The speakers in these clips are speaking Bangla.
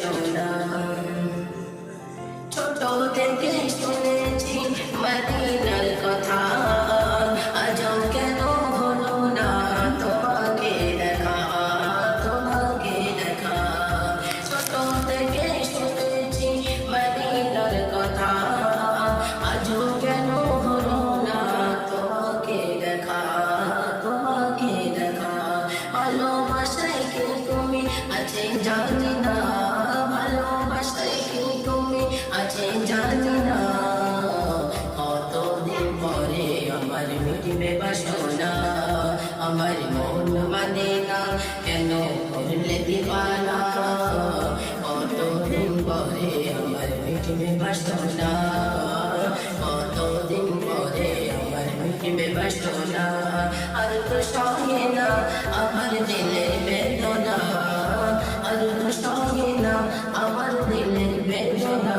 বাসনা। ছোট থেকে শুনেছি মদিনার কথা, আজও কেন হলো না তোমাকে দেখা, তোমাকে দেখা। ছোট থেকে শুনেছি মদিনার কথা, আজও কেন হলো না তোমাকে দেখা, তোমাকে দেখা। ভালোবাসায় কি তুমি আছে জানি না, ভালোবাসায় কি তুমি আছে জানি না। কতদিন পরে আমার মিটবে বাসনা, আমার মন মানে না কেন করলে দিবানা। কতদিন পরে আমার মিটবে বাসনা, কতদিন পরে আমার মিটবে বাসনা। আর তো সহে না আমার দিলের বেদনা, আর তো সহে না আমার দিলের বেদনা।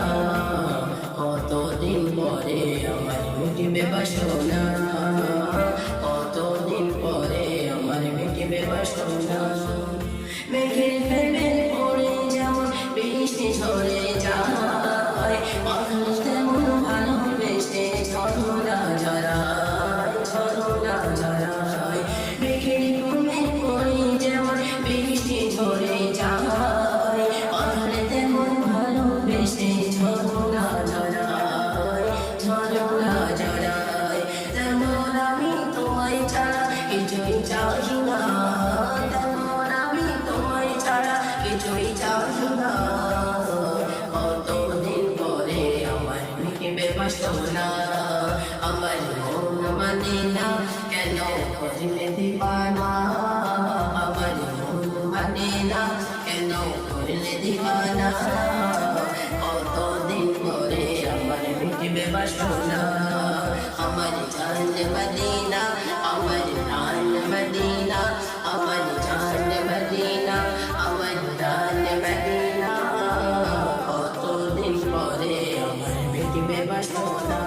কতদিন পরে আমার মিটবে বাসনা, কতদিন পরে আমার মিটবে বাসনা। মেঘের প্রেমে পড়ে যেমন বৃষ্টি ঝরে যায়, মানুষ তেমন ভালোবেসে ঝরনা ঝরায়, ঝরনা ঝরায়। মেঘের প্রেমে পড়ে যেমন বৃষ্টি ঝরে যায়, মানুষ তেমন ভালোবেসে ঝরনা ঝরায়, ঝরনা ঝরায়। তেমন আমি তোমায় ছাড়া কিছুই চাই না, তেমন আমি তোমায় ছাড়া কিছুই চাই না। কতদিন পরে আমার মিটবে বাসনা, আমার মন মানে না কেন করলে দিবানা, আমার মন মানে না কেন করলে দিবানা। কতদিন পরে আমার মিটবে বাসনা, আমার জান মদিনা, আমার প্রাণ মদিনা, আমার জান মদিনা, আমার প্রাণ মদিনা। কতদিন পরে আমার মিটবে বাসনা।